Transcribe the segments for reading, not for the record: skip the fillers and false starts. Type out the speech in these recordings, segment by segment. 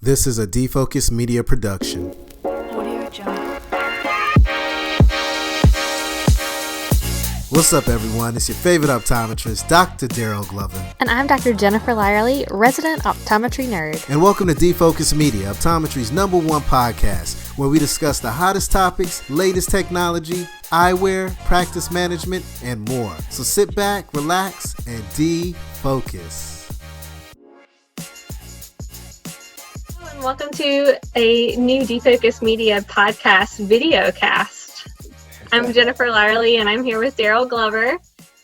This is a Defocus Media production. Audio Jungle. What's up, everyone? It's your favorite optometrist, Dr. Daryl Glover. And I'm Dr. Jennifer Lyerly, resident optometry nerd. And welcome to Defocus Media, optometry's #1 podcast, where we discuss the hottest topics, latest technology, eyewear, practice management, and more. So sit back, relax, and defocus. And welcome to a new Defocus Media podcast video cast. I'm Jennifer Lyerly, and I'm here with Daryl Glover. And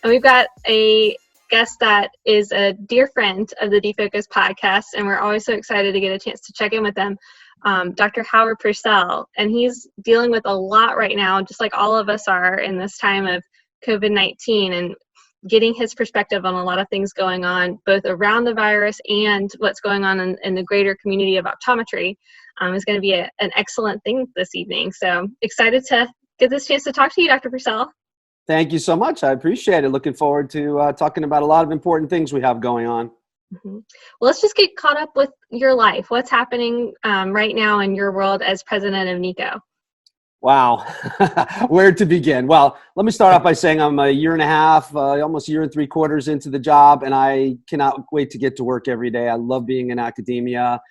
we've got a guest that is a dear friend of the Defocus podcast, and we're always so excited to get a chance to check in with them. Dr. Howard Purcell, and he's dealing with a lot right now, just like all of us are in this time of COVID-19, and getting his perspective on a lot of things going on, both around the virus and what's going on in the greater community of optometry, is going to be an excellent thing this evening. So excited to get this chance to talk to you, Dr. Purcell. Thank you so much. I appreciate it. Looking forward to talking about a lot of important things we have going on. Mm-hmm. Well, let's just get caught up with your life. What's happening right now in your world as president of NICO? Wow. Where to begin? Well, let me start off by saying I'm a year and a half, almost a year and 3/4 into the job, and I cannot wait to get to work every day. I love being in academia.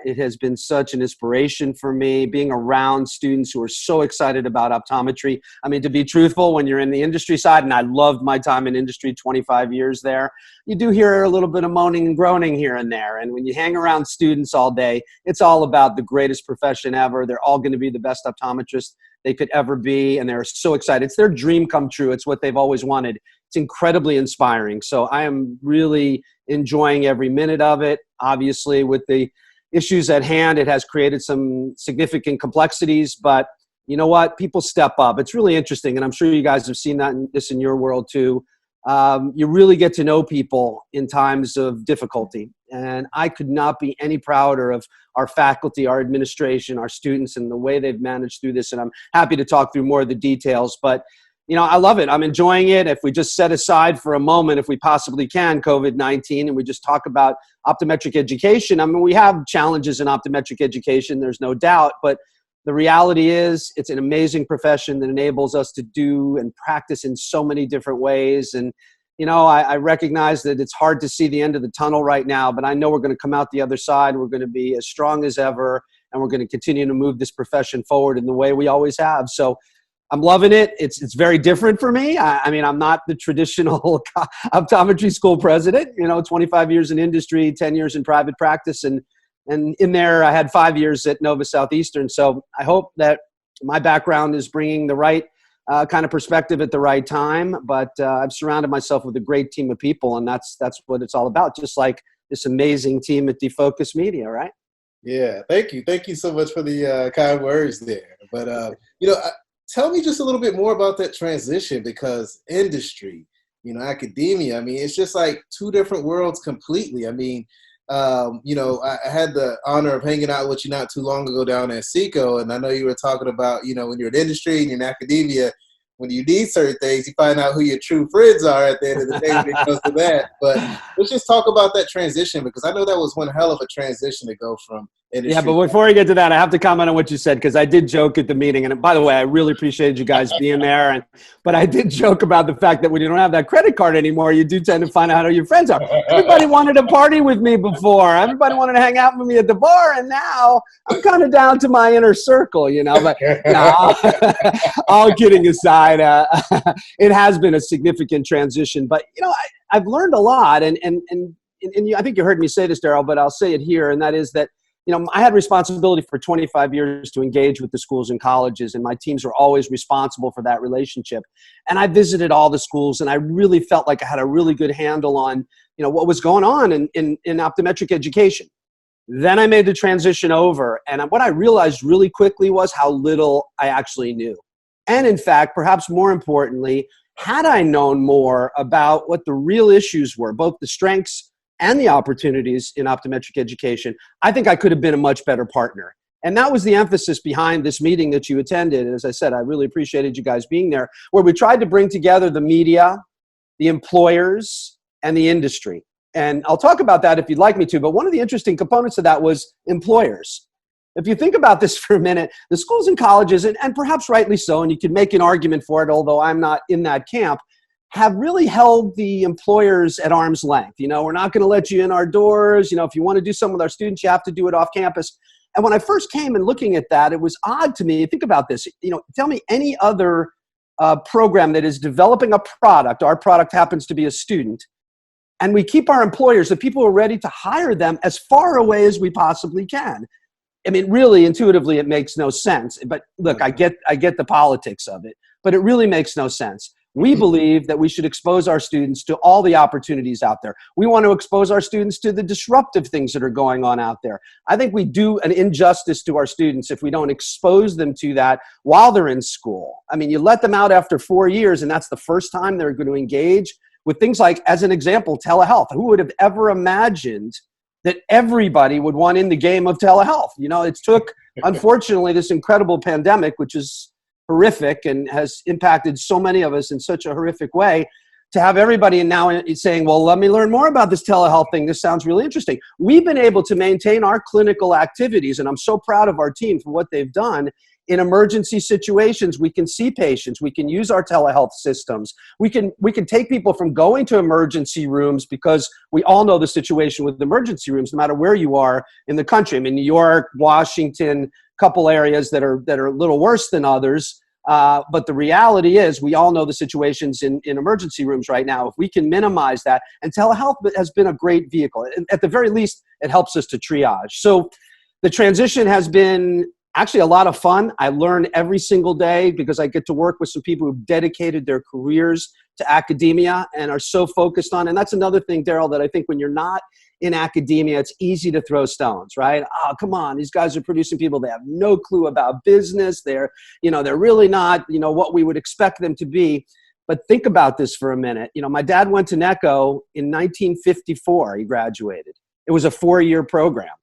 It has been such an inspiration for me, being around students who are so excited about optometry. I mean, to be truthful, when you're in the industry side, and I loved my time in industry, 25 years there, you do hear a little bit of moaning and groaning here and there. And when you hang around students all day, it's all about the greatest profession ever. They're all going to be the best optometrists they could ever be, and they're so excited. It's their dream come true. It's what they've always wanted. It's incredibly inspiring. So I am really enjoying every minute of it. Obviously, with the issues at hand, it has created some significant complexities, but you know what? People step up. It's really interesting, and I'm sure you guys have seen this in your world too. You really get to know people in times of difficulty, and I could not be any prouder of our faculty, our administration, our students, and the way they've managed through this, and I'm happy to talk through more of the details, but you know, I love it. I'm enjoying it. If we just set aside for a moment, if we possibly can, COVID-19, and we just talk about optometric education, I mean, we have challenges in optometric education, there's no doubt, but the reality is it's an amazing profession that enables us to do and practice in so many different ways. And, you know, I recognize that it's hard to see the end of the tunnel right now, but I know we're going to come out the other side. We're going to be as strong as ever, and we're going to continue to move this profession forward in the way we always have. So I'm loving it. It's very different for me. I mean, I'm not the traditional optometry school president, you know, 25 years in industry, 10 years in private practice. And in there, I had 5 years at Nova Southeastern. So I hope that my background is bringing the right kind of perspective at the right time. But I've surrounded myself with a great team of people, and that's what it's all about. Just like this amazing team at Defocus Media, right? Yeah, thank you. Thank you so much for the kind words there. But, you know, tell me just a little bit more about that transition, because industry, you know, academia, I mean, it's just like two different worlds completely. I mean, you know, I had the honor of hanging out with you not too long ago down at SECO, and I know you were talking about, you know, when you're in industry and you're in academia, when you need certain things, you find out who your true friends are at the end of the day when it comes to that. But let's just talk about that transition, because I know that was one hell of a transition to go from industry. Yeah, but before we get to that, I have to comment on what you said, because I did joke at the meeting. And by the way, I really appreciated you guys being there. But I did joke about the fact that when you don't have that credit card anymore, you do tend to find out who your friends are. Everybody wanted to party with me before. Everybody wanted to hang out with me at the bar. And now I'm kind of down to my inner circle, you know. But no, all kidding aside, it has been a significant transition. But, you know, I've learned a lot. And I think you heard me say this, Daryl, but I'll say it here. And that is that, you know, I had responsibility for 25 years to engage with the schools and colleges, and my teams were always responsible for that relationship. And I visited all the schools, and I really felt like I had a really good handle on, you know, what was going on in optometric education. Then I made the transition over, and what I realized really quickly was how little I actually knew. And in fact, perhaps more importantly, had I known more about what the real issues were, both the strengths and the opportunities in optometric education, I think I could have been a much better partner. And that was the emphasis behind this meeting that you attended. And as I said, I really appreciated you guys being there, where we tried to bring together the media, the employers, and the industry. And I'll talk about that if you'd like me to, but one of the interesting components of that was employers. If you think about this for a minute, the schools and colleges, and perhaps rightly so, and you could make an argument for it, although I'm not in that camp, have really held the employers at arm's length. We're not going to let you in our doors. If you want to do something with our students, you have to do it off campus. And when I first came and looking at that, it was odd to me. Think about this. Tell me any other program that is developing a product. Our product happens to be a student. And we keep our employers, the people who are ready to hire them, as far away as we possibly can. I mean, really, intuitively, it makes no sense. But look, I get the politics of it, but it really makes no sense. We believe that we should expose our students to all the opportunities out there. We want to expose our students to the disruptive things that are going on out there. I think we do an injustice to our students if we don't expose them to that while they're in school. I mean, you let them out after 4 years, and that's the first time they're going to engage with things like, as an example, telehealth. Who would have ever imagined that everybody would want in the game of telehealth? It took, unfortunately, this incredible pandemic, which is horrific and has impacted so many of us in such a horrific way, to have everybody now saying, well, let me learn more about this telehealth thing. This sounds really interesting. We've been able to maintain our clinical activities, and I'm so proud of our team for what they've done. In emergency situations, we can see patients. We can use our telehealth systems. We can take people from going to emergency rooms, because we all know the situation with emergency rooms, no matter where you are in the country. I mean, New York, Washington, couple areas that are a little worse than others. But the reality is, we all know the situations in emergency rooms right now. If we can minimize that, and telehealth has been a great vehicle. At the very least, it helps us to triage. So the transition has been actually a lot of fun. I learn every single day because I get to work with some people who've dedicated their careers to academia and are so focused on. And that's another thing, Daryl, that I think when you're not in academia, it's easy to throw stones, right? Oh, come on, these guys are producing people. They have no clue about business. They're really not, what we would expect them to be. But think about this for a minute. My dad went to NECO in 1954. He graduated. It was a 4-year program.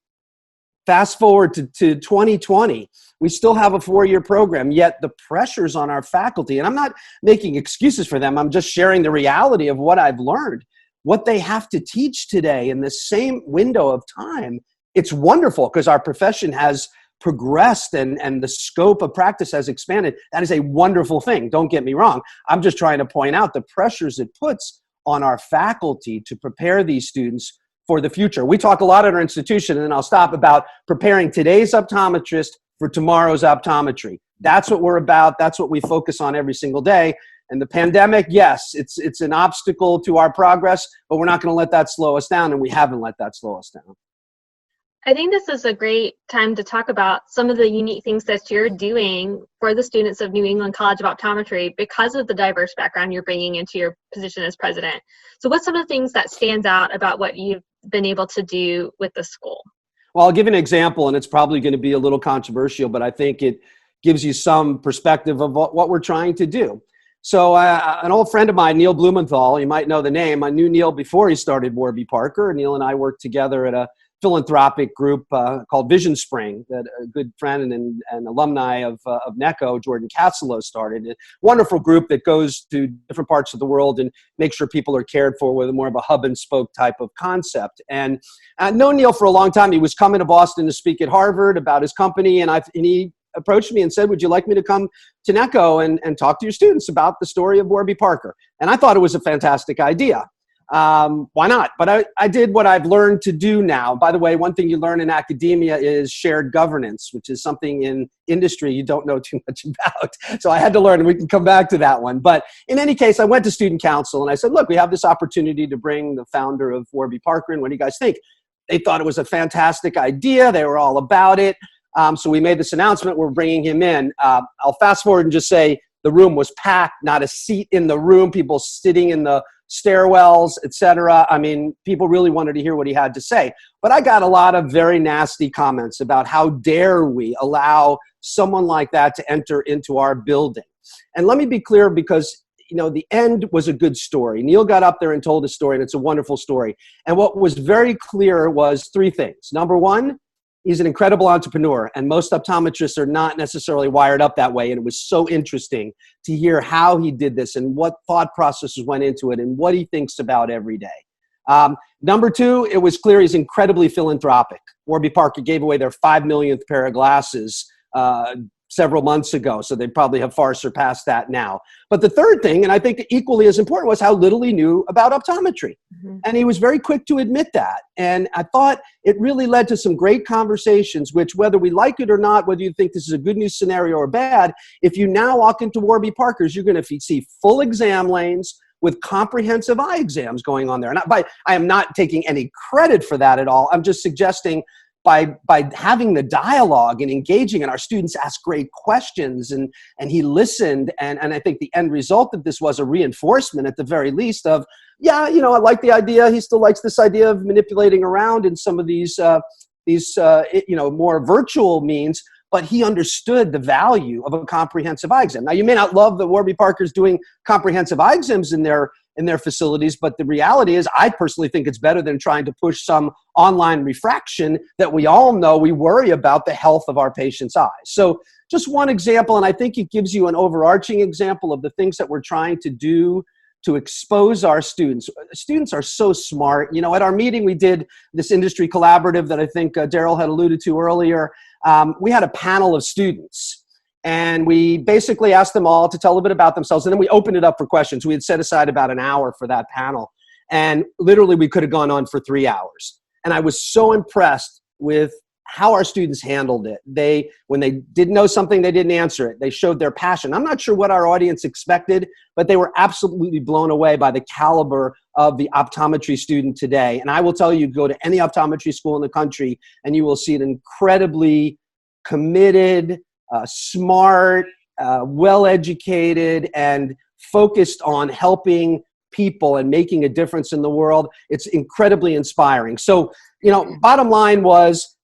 Fast forward to 2020, we still have a 4-year program, yet the pressures on our faculty, and I'm not making excuses for them, I'm just sharing the reality of what I've learned, what they have to teach today in the same window of time. It's wonderful because our profession has progressed and the scope of practice has expanded. That is a wonderful thing. Don't get me wrong. I'm just trying to point out the pressures it puts on our faculty to prepare these students for the future. We talk a lot at our institution, and then I'll stop, about preparing today's optometrist for tomorrow's optometry. That's what we're about. That's what we focus on every single day. And the pandemic, yes, it's an obstacle to our progress, but we're not going to let that slow us down, and we haven't let that slow us down. I think this is a great time to talk about some of the unique things that you're doing for the students of New England College of Optometry because of the diverse background you're bringing into your position as president. So what's some of the things that stands out about what you've been able to do with the school? Well, I'll give an example, and it's probably going to be a little controversial, but I think it gives you some perspective of what we're trying to do. So an old friend of mine, Neil Blumenthal, you might know the name. I knew Neil before he started Warby Parker. Neil and I worked together at a philanthropic group called Vision Spring that a good friend and alumni of NECO, Jordan Cassellow, started. A wonderful group that goes to different parts of the world and makes sure people are cared for with more of a hub and spoke type of concept. And I've known Neil for a long time. He was coming to Boston to speak at Harvard about his company, and he approached me and said, would you like me to come to NECO and talk to your students about the story of Warby Parker? And I thought it was a fantastic idea. Why not? But I did what I've learned to do now. By the way, one thing you learn in academia is shared governance, which is something in industry you don't know too much about. So I had to learn, and we can come back to that one. But in any case, I went to student council and I said, look, we have this opportunity to bring the founder of Warby Parker in. What do you guys think? They thought it was a fantastic idea. They were all about it. So we made this announcement. We're bringing him in. I'll fast forward and just say the room was packed, not a seat in the room, people sitting in the stairwells, etc. I mean, people really wanted to hear what he had to say. But I got a lot of very nasty comments about how dare we allow someone like that to enter into our building. And let me be clear, because the end was a good story. Neil got up there and told his story, and it's a wonderful story. And what was very clear was 3 things. Number one, he's an incredible entrepreneur, and most optometrists are not necessarily wired up that way. And it was so interesting to hear how he did this and what thought processes went into it and what he thinks about every day. Number two, it was clear he's incredibly philanthropic. Warby Parker gave away their 5 millionth pair of glasses several months ago, so they probably have far surpassed that now. But the third thing, and I think equally as important, was how little he knew about optometry. Mm-hmm. And he was very quick to admit that. And I thought it really led to some great conversations, which whether we like it or not, whether you think this is a good news scenario or bad, if you now walk into Warby Parker's, you're going to see full exam lanes with comprehensive eye exams going on there. And I am not taking any credit for that at all. I'm just suggesting by having the dialogue and engaging, and our students asked great questions, and he listened, and I think the end result of this was a reinforcement at the very least of, I like the idea. He still likes this idea of manipulating around in some of these more virtual means, but he understood the value of a comprehensive eye exam. Now, you may not love that Warby Parker's doing comprehensive eye exams in their facilities, but the reality is I personally think it's better than trying to push some online refraction that we all know we worry about the health of our patients' eyes. So just one example, and I think it gives you an overarching example of the things that we're trying to do to expose our students. Students are so smart. At our meeting, we did this industry collaborative that I think Daryl had alluded to earlier. We had a panel of students. And we basically asked them all to tell a bit about themselves, and then we opened it up for questions. We had set aside about an hour for that panel. And literally, we could have gone on for 3 hours. And I was so impressed with how our students handled it. When they didn't know something, they didn't answer it. They showed their passion. I'm not sure what our audience expected, but they were absolutely blown away by the caliber of the optometry student today. And I will tell you, go to any optometry school in the country, and you will see an incredibly committed, smart, well-educated, and focused on helping people and making a difference in the world. It's incredibly inspiring. So, bottom line was,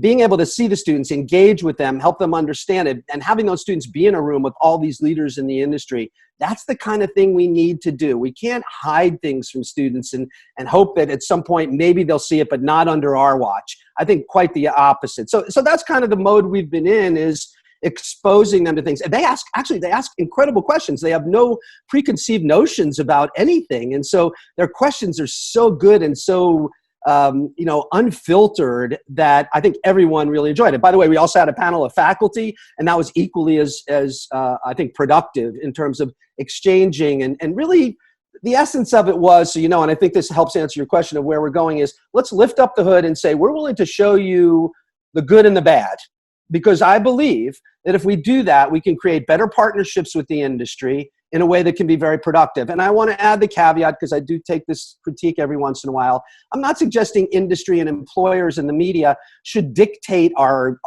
being able to see the students, engage with them, help them understand it, and having those students be in a room with all these leaders in the industry, that's the kind of thing we need to do. We can't hide things from students and hope that at some point maybe they'll see it, but not under our watch. I think quite the opposite. So that's kind of the mode we've been in, is exposing them to things. And they ask incredible questions. They have no preconceived notions about anything. And so their questions are so good and so unfiltered that I think everyone really enjoyed it. By the way, we also had a panel of faculty, and that was equally as I think productive in terms of exchanging and really the essence of it was, and I think this helps answer your question of where we're going, is let's lift up the hood and say, we're willing to show you the good and the bad, because I believe that if we do that, we can create better partnerships with the industry in a way that can be very productive. And I want to add the caveat, because I do take this critique every once in a while. I'm not suggesting industry and employers and the media should dictate our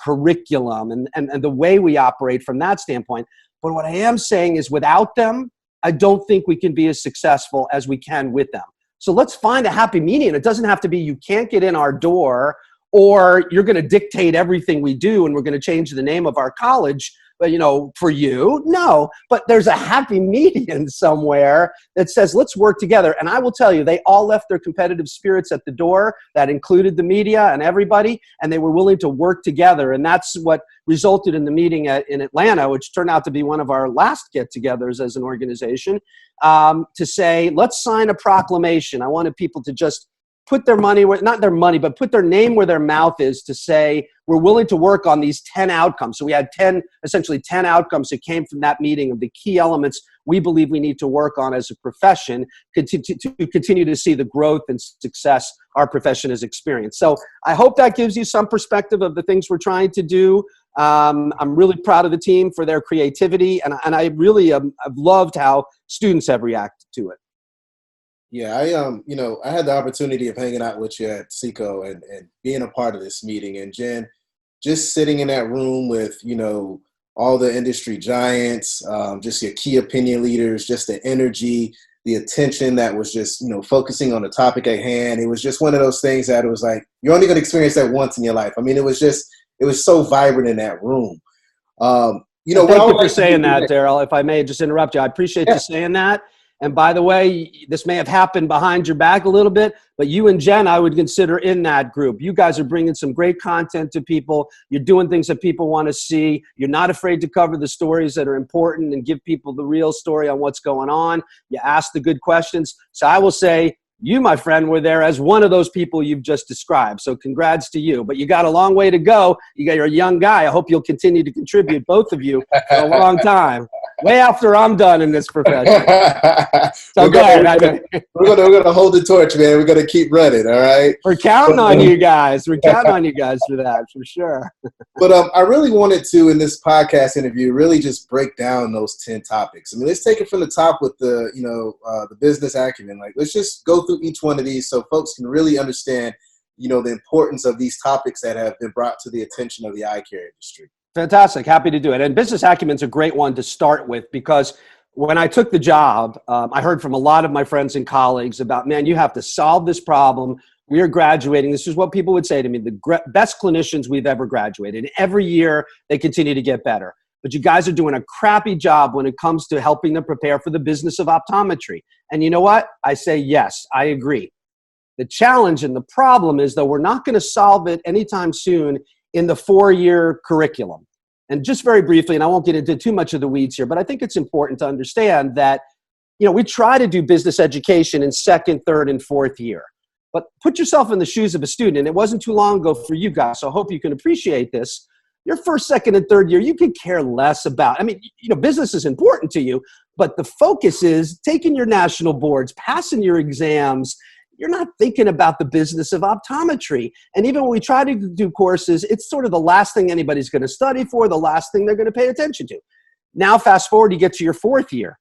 curriculum and the way we operate from that standpoint. But what I am saying is, without them, I don't think we can be as successful as we can with them. So let's find a happy medium. It doesn't have to be you can't get in our door, or you're going to dictate everything we do and we're going to change the name of our college, but for you. No, but there's a happy median somewhere that says, let's work together. And I will tell you, they all left their competitive spirits at the door. That included the media and everybody, and they were willing to work together. And that's what resulted in the meeting in Atlanta, which turned out to be one of our last get-togethers as an organization, to say, let's sign a proclamation. I wanted people to just put their money where, not their money, but put their name where their mouth is, to say, we're willing to work on these 10 outcomes. So we had essentially 10 outcomes that came from that meeting of the key elements we believe we need to work on as a profession to continue to see the growth and success our profession has experienced. So I hope that gives you some perspective of the things we're trying to do. I'm really proud of the team for their creativity, and I really I've loved how students have reacted to it. Yeah, I had the opportunity of hanging out with you at SECO and being a part of this meeting. And Jen, just sitting in that room with, all the industry giants, just your key opinion leaders, just the energy, the attention that was just, focusing on the topic at hand. It was just one of those things that it was like, you're only going to experience that once in your life. I mean, it was so vibrant in that room. Thank you for saying that, Daryl. If I may just interrupt you, I appreciate you saying that. And by the way, this may have happened behind your back a little bit, but you and Jen, I would consider in that group. You guys are bringing some great content to people. You're doing things that people want to see. You're not afraid to cover the stories that are important and give people the real story on what's going on. You ask the good questions. So I will say, You, my friend, were there as one of those people you've just described. So congrats to you. But you got a long way to go. You're a young guy. I hope you'll continue to contribute, both of you, for a long time. Way after I'm done in this profession. So go ahead. We're gonna hold the torch, man. We're gonna keep running. All right. We're counting on you guys. We're counting on you guys for that, for sure. But I really wanted to, in this podcast interview, really just break down those 10 topics. I mean, let's take it from the top with the, the business acumen. Like, let's just go through each one of these so folks can really understand, the importance of these topics that have been brought to the attention of the eye care industry. Fantastic. Happy to do it. And business acumen is a great one to start with, because when I took the job, I heard from a lot of my friends and colleagues about, man, you have to solve this problem. We are graduating. This is what people would say to me, the best clinicians we've ever graduated. Every year they continue to get better. But you guys are doing a crappy job when it comes to helping them prepare for the business of optometry. And you know what? I say, yes, I agree. The challenge and the problem is, though, we're not going to solve it anytime soon in the 4-year curriculum. And just very briefly, and I won't get into too much of the weeds here, but I think it's important to understand that, we try to do business education in 2nd, 3rd, and 4th year. But put yourself in the shoes of a student. And it wasn't too long ago for you guys, so I hope you can appreciate this. Your 1st, 2nd, and 3rd year, you could care less about. Business is important to you, but the focus is taking your national boards, passing your exams. You're not thinking about the business of optometry. And even when we try to do courses, it's sort of the last thing anybody's going to study for, the last thing they're going to pay attention to. Now, fast forward, you get to your 4th year.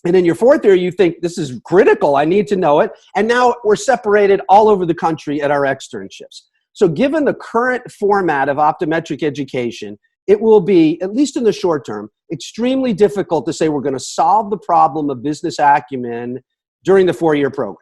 And in your 4th year, you think, this is critical, I need to know it. And now we're separated all over the country at our externships. So given the current format of optometric education, it will be, at least in the short term, extremely difficult to say we're going to solve the problem of business acumen during the 4-year program.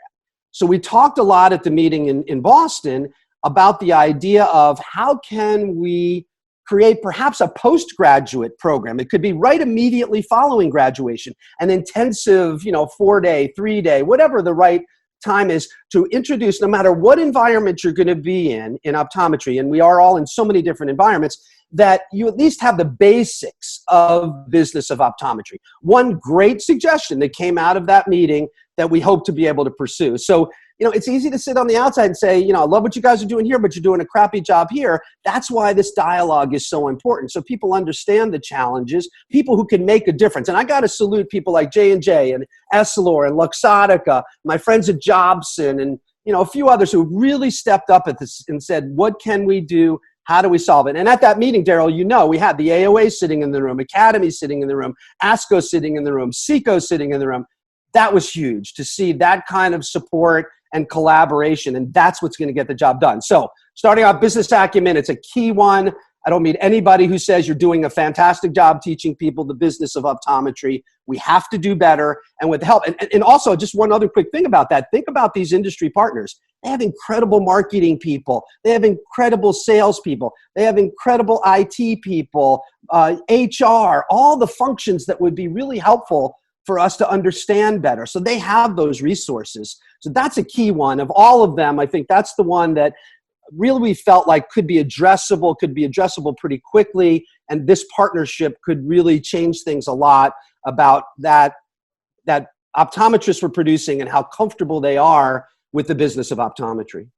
So we talked a lot at the meeting in Boston about the idea of how can we create perhaps a postgraduate program. It could be right immediately following graduation, an intensive, 4-day, 3-day, whatever the right time is, to introduce, no matter what environment you're going to be in optometry, and we are all in so many different environments, that you at least have the basics of business of optometry. One great suggestion that came out of that meeting that we hope to be able to pursue. So, it's easy to sit on the outside and say, I love what you guys are doing here, but you're doing a crappy job here. That's why this dialogue is so important. So people understand the challenges, people who can make a difference. And I got to salute people like J&J and Essilor and Luxottica, my friends at Jobson, and, a few others who really stepped up at this and said, what can we do? How do we solve it? And at that meeting, Daryl, we had the AOA sitting in the room, Academy sitting in the room, ASCO sitting in the room, SECO sitting in the room. That was huge to see that kind of support and collaboration, and that's what's going to get the job done. So starting off, business acumen, it's a key one. I don't meet anybody who says you're doing a fantastic job teaching people the business of optometry. We have to do better, and with help. And also, just one other quick thing about that. Think about these industry partners. They have incredible marketing people. They have incredible sales people. They have incredible IT people, HR, all the functions that would be really helpful for us to understand better. So they have those resources. So that's a key one. Of all of them, I think that's the one that really we felt like could be addressable pretty quickly. And this partnership could really change things a lot about that optometrists were producing and how comfortable they are with the business of optometry.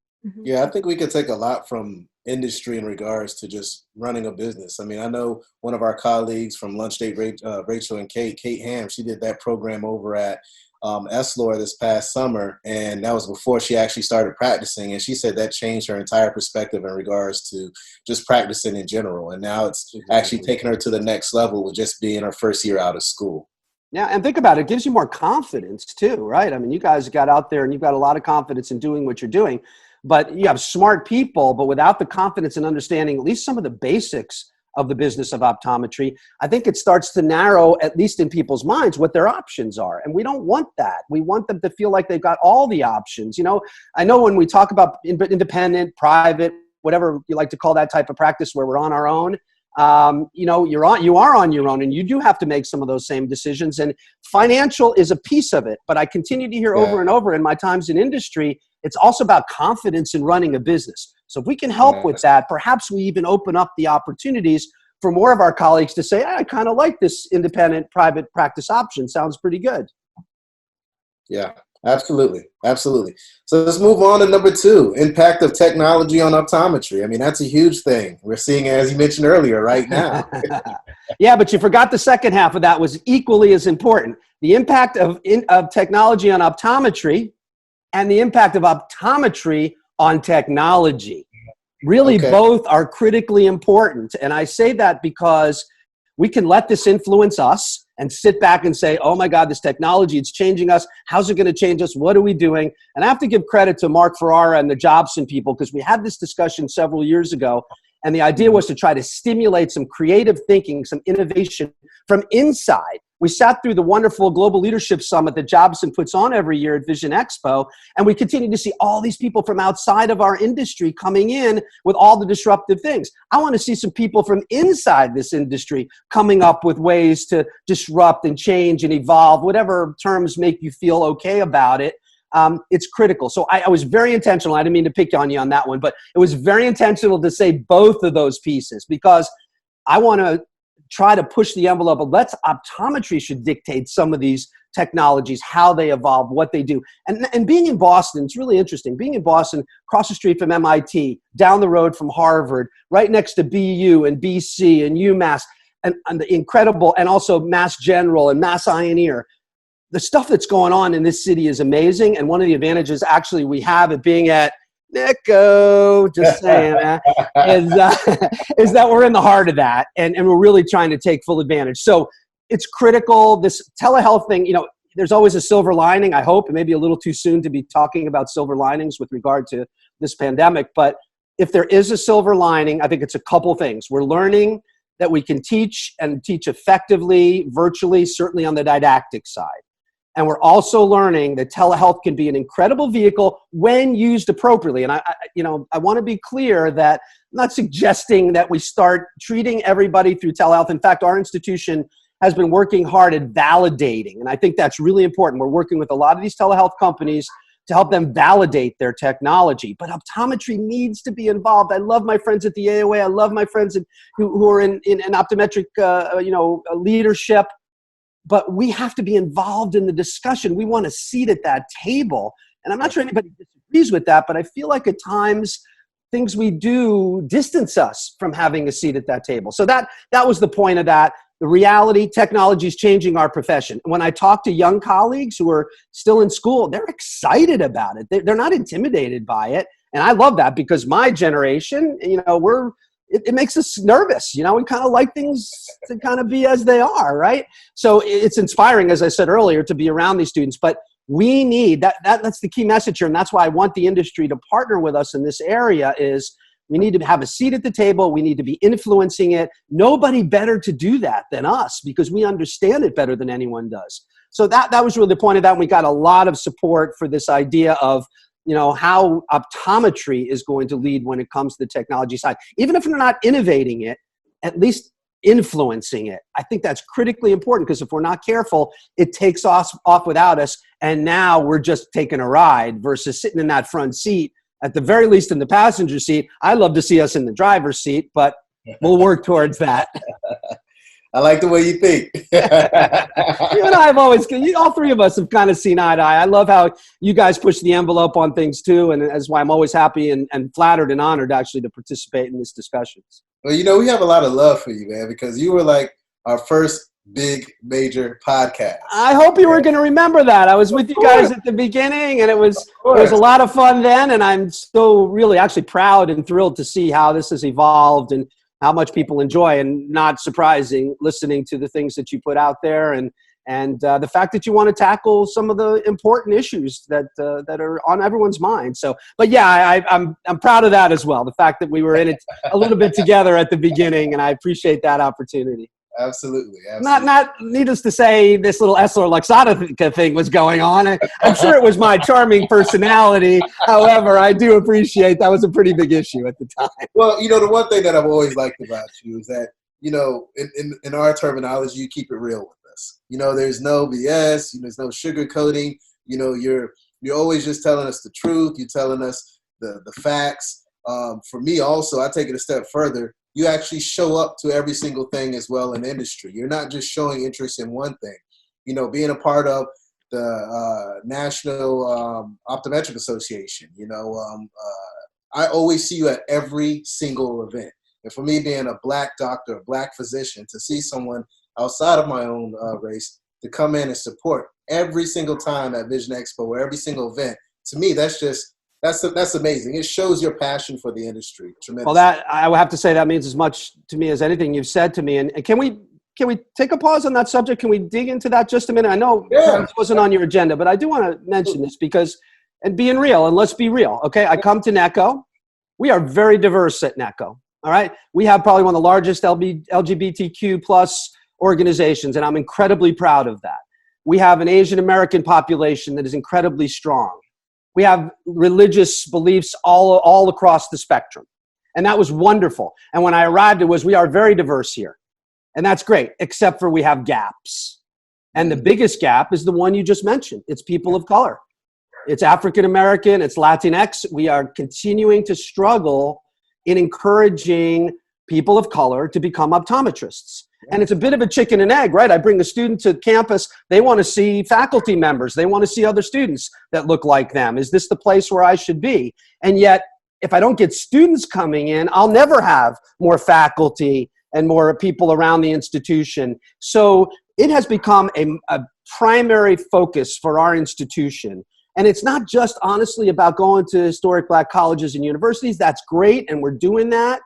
Yeah, I think we could take a lot from industry in regards to just running a business. I mean, I know one of our colleagues from Lunch Date, Rachel and Kate Ham, she did that program over at Essilor this past summer, and that was before she actually started practicing. And she said that changed her entire perspective in regards to just practicing in general. And now it's actually taking her to the next level with just being her first year out of school. Yeah, and think about it. It gives you more confidence too, right? I mean, you guys got out there and you've got a lot of confidence in doing what you're doing. But you have smart people, but without the confidence and understanding at least some of the basics of the business of optometry, I think it starts to narrow, at least in people's minds, what their options are. And we don't want that. We want them to feel like they've got all the options. I know when we talk about independent, private, whatever you like to call that type of practice where we're on our own, you are on your own, and you do have to make some of those same decisions. And financial is a piece of it. But I continue to hear over and over in my times in industry, it's also about confidence in running a business. So if we can help with that, perhaps we even open up the opportunities for more of our colleagues to say, I kind of like this independent private practice option. Sounds pretty good. Yeah, Absolutely. Absolutely. So let's move on to number 2, impact of technology on optometry. I mean, that's a huge thing. We're seeing, as you mentioned earlier, right now. Yeah, but you forgot the second half of that was equally as important. The impact of technology on optometry and the impact of optometry on technology. Really, Okay. both are critically important. And I say that because we can let this influence us and sit back and say, oh my God, this technology, it's changing us. How's it going to change us? What are we doing? And I have to give credit to Mark Ferrara and the Jobson people, because we had this discussion several years ago. And the idea was to try to stimulate some creative thinking, some innovation from inside. We sat through the wonderful Global Leadership Summit that Jobson puts on every year at Vision Expo, and we continue to see all these people from outside of our industry coming in with all the disruptive things. I want to see some people from inside this industry coming up with ways to disrupt and change and evolve, whatever terms make you feel okay about it. It's critical. So I was very intentional. I didn't mean to pick on you on that one, but it was very intentional to say both of those pieces, because I want to try to push the envelope of optometry should dictate some of these technologies, how they evolve, what they do. And being in Boston, it's really interesting. Being in Boston, across the street from MIT, down the road from Harvard, right next to BU and BC and UMass, and the incredible, and also Mass General and Mass Eye and Ear. The stuff that's going on in this city is amazing. And one of the advantages actually we have at being at Nico, just saying, is that we're in the heart of that. And we're really trying to take full advantage. So it's critical. This telehealth thing, there's always a silver lining, I hope. It may be a little too soon to be talking about silver linings with regard to this pandemic. But if there is a silver lining, I think it's a couple things. We're learning that we can teach and teach effectively, virtually, certainly on the didactic side. And we're also learning that telehealth can be an incredible vehicle when used appropriately. And I want to be clear that I'm not suggesting that we start treating everybody through telehealth. In fact, our institution has been working hard at validating, and I think that's really important. We're working with a lot of these telehealth companies to help them validate their technology. But optometry needs to be involved. I love my friends at the AOA. I love my friends who are in optometric leadership. But we have to be involved in the discussion. We want a seat at that table. And I'm not sure anybody disagrees with that, but I feel like at times things we do distance us from having a seat at that table. So that was the point of that. The reality, technology is changing our profession. When I talk to young colleagues who are still in school, they're excited about it. They're not intimidated by it. And I love that, because my generation, it makes us nervous. We kind of like things to kind of be as they are, right? So it's inspiring, as I said earlier, to be around these students. But we need that's the key message here. And that's why I want the industry to partner with us in this area. Is we need to have a seat at the table. We need to be influencing it. Nobody better to do that than us, because we understand it better than anyone does. So that was really the point of that. And we got a lot of support for this idea of how optometry is going to lead when it comes to the technology side. Even if we're not innovating it, at least influencing it. I think that's critically important, because if we're not careful, it takes us off without us. And now we're just taking a ride versus sitting in that front seat, at the very least in the passenger seat. I'd love to see us in the driver's seat, but we'll work towards that. I like the way you think. You and I have all three of us have kind of seen eye to eye. I love how you guys push the envelope on things too. And that's why I'm always happy and flattered and honored actually to participate in these discussions. Well, we have a lot of love for you, man, because you were like our first big major podcast. I hope you were going to remember that. I was with you guys at the beginning, and it was a lot of fun then. And I'm so really actually proud and thrilled to see how this has evolved and how much people enjoy, and not surprising, listening to the things that you put out there, and the fact that you want to tackle some of the important issues that are on everyone's mind. So, but yeah, I'm proud of that as well. The fact that we were in it a little bit together at the beginning, and I appreciate that opportunity. Absolutely. Not needless to say, this little Essilor-Luxottica thing was going on. I'm sure it was my charming personality. However, I do appreciate that was a pretty big issue at the time. Well, the one thing that I've always liked about you is that, in our terminology, you keep it real with us. There's no BS, there's no sugarcoating. You're always just telling us the truth. You're telling us the facts. For me also, I take it a step further. You actually show up to every single thing as well in the industry. You're not just showing interest in one thing. Being a part of the National Optometric Association. I always see you at every single event. And for me, being a Black doctor, a Black physician, to see someone outside of my own race to come in and support every single time at Vision Expo or every single event, to me, that's amazing. It shows your passion for the industry. Tremendous. Well, that I would have to say that means as much to me as anything you've said to me. And can we take a pause on that subject? Can we dig into that just a minute? I know it wasn't on your agenda, but I do want to mention this because, and being real, and let's be real, okay? I come to NECO. We are very diverse at NECO, all right? We have probably one of the largest LGBTQ plus organizations, and I'm incredibly proud of that. We have an Asian American population that is incredibly strong. We have religious beliefs all across the spectrum. And that was wonderful. And when I arrived, we are very diverse here. And that's great, except for we have gaps. And the biggest gap is the one you just mentioned. It's people of color. It's African American, it's Latinx. We are continuing to struggle in encouraging people of color to become optometrists. And it's a bit of a chicken and egg, right? I bring a student to campus. They want to see faculty members. They want to see other students that look like them. Is this the place where I should be? And yet, if I don't get students coming in, I'll never have more faculty and more people around the institution. So it has become a primary focus for our institution. And it's not just honestly about going to historic Black colleges and universities. That's great, and we're doing that.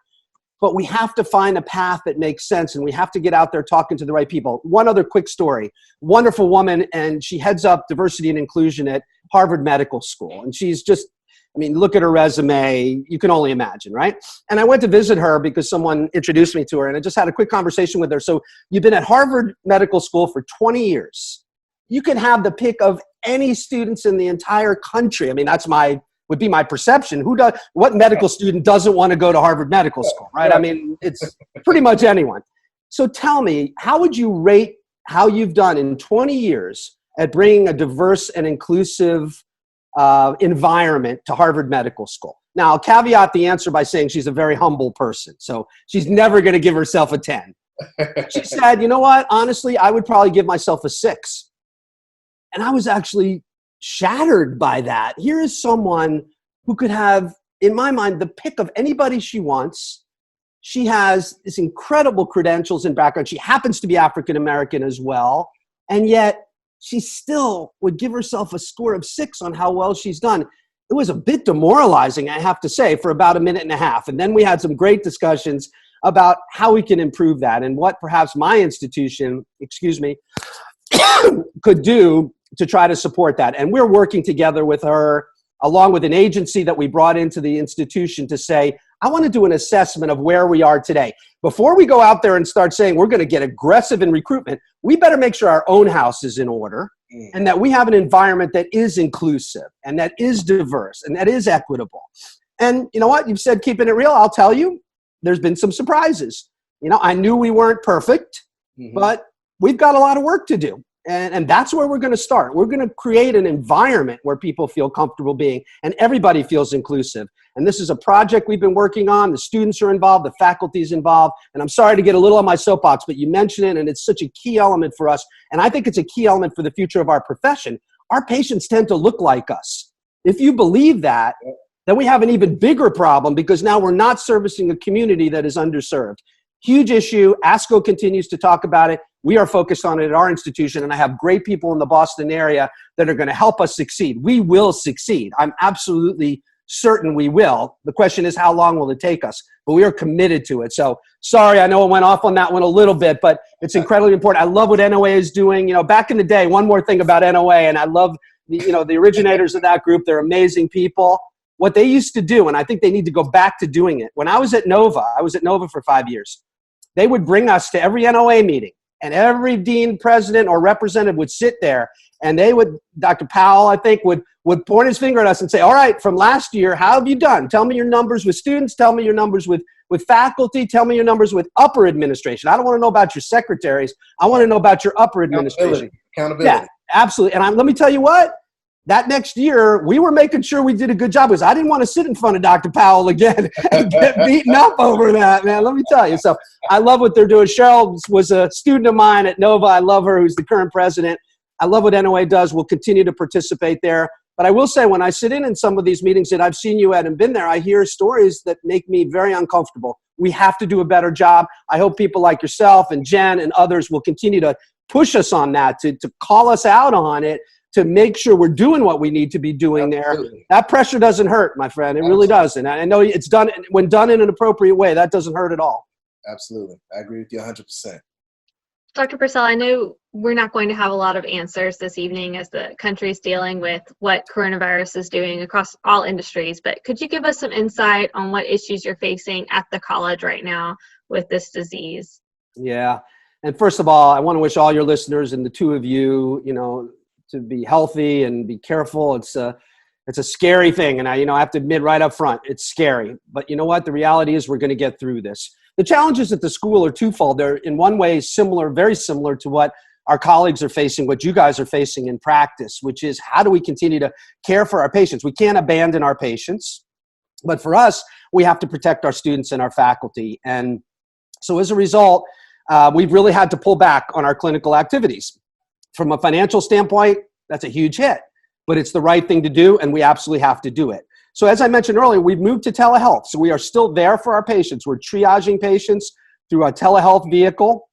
But we have to find a path that makes sense, and we have to get out there talking to the right people. One other quick story. Wonderful woman, and she heads up diversity and inclusion at Harvard Medical School. And she's just, look at her resume. You can only imagine, right? And I went to visit her because someone introduced me to her, and I just had a quick conversation with her. So you've been at Harvard Medical School for 20 years. You can have the pick of any students in the entire country. That's would be my perception. What medical student doesn't want to go to Harvard Medical School, right? It's pretty much anyone. So tell me, how would you rate how you've done in 20 years at bringing a diverse and inclusive environment to Harvard Medical School? Now, I'll caveat the answer by saying she's a very humble person. So she's never going to give herself a 10. She said, you know what? Honestly, I would probably give myself a 6. And I was actually shattered by that. Here is someone who could have, in my mind, the pick of anybody she wants. She has this incredible credentials and background. She happens to be African American as well. And yet she still would give herself a score of 6 on how well she's done. It was a bit demoralizing, I have to say, for about a minute and a half. And then we had some great discussions about how we can improve that and what perhaps my institution, could do to try to support that. And we're working together with her, along with an agency that we brought into the institution to say, I want to do an assessment of where we are today. Before we go out there and start saying we're going to get aggressive in recruitment, we better make sure our own house is in order and that we have an environment that is inclusive and that is diverse and that is equitable. And you know what? You've said keeping it real. I'll tell you, there's been some surprises. I knew we weren't perfect, but we've got a lot of work to do. And that's where we're going to start. We're going to create an environment where people feel comfortable being, and everybody feels inclusive. And this is a project we've been working on. The students are involved, the faculty is involved. And I'm sorry to get a little on my soapbox, but you mentioned it, and it's such a key element for us. And I think it's a key element for the future of our profession. Our patients tend to look like us. If you believe that, then we have an even bigger problem because now we're not servicing a community that is underserved. Huge issue. ASCO continues to talk about it. We are focused on it at our institution, and I have great people in the Boston area that are going to help us succeed. We will succeed. I'm absolutely certain we will. The question is, how long will it take us? But we are committed to it. So sorry, I know I went off on that one a little bit, but it's incredibly important. I love what NOA is doing. Back in the day, one more thing about NOA, and I love the originators of that group. They're amazing people. What they used to do, and I think they need to go back to doing it. When I was at Nova for 5 years. They would bring us to every NOA meeting, and every dean, president, or representative would sit there, and they would, Dr. Powell, I think, would point his finger at us and say, all right, from last year, how have you done? Tell me your numbers with students. Tell me your numbers with faculty. Tell me your numbers with upper administration. I don't want to know about your secretaries. I want to know about your upper administration. Accountability. Yeah, absolutely. And let me tell you what, that next year, we were making sure we did a good job because I didn't want to sit in front of Dr. Powell again and get beaten up over that, man. Let me tell you. So I love what they're doing. Cheryl was a student of mine at Nova. I love her, who's the current president. I love what NOA does. We'll continue to participate there. But I will say, when I sit in some of these meetings that I've seen you at and been there, I hear stories that make me very uncomfortable. We have to do a better job. I hope people like yourself and Jen and others will continue to push us on that, to call us out on it, to make sure we're doing what we need to be doing. Absolutely. There. That pressure doesn't hurt, my friend. It Absolutely. Really doesn't. I know it's done, when done in an appropriate way, that doesn't hurt at all. Absolutely. I agree with you 100%. Dr. Purcell, I know we're not going to have a lot of answers this evening as the country is dealing with what coronavirus is doing across all industries, but could you give us some insight on what issues you're facing at the college right now with this disease? Yeah. And first of all, I want to wish all your listeners and the two of you, to be healthy and be careful. It's a scary thing. And I have to admit right up front, it's scary. But you know what? The reality is we're going to get through this. The challenges at the school are twofold. They're in one way similar, very similar to what our colleagues are facing, what you guys are facing in practice, which is how do we continue to care for our patients? We can't abandon our patients. But for us, we have to protect our students and our faculty. And so as a result, we've really had to pull back on our clinical activities. From a financial standpoint, that's a huge hit, but it's the right thing to do, and we absolutely have to do it. So as I mentioned earlier, we've moved to telehealth. So we are still there for our patients. We're triaging patients through a telehealth vehicle.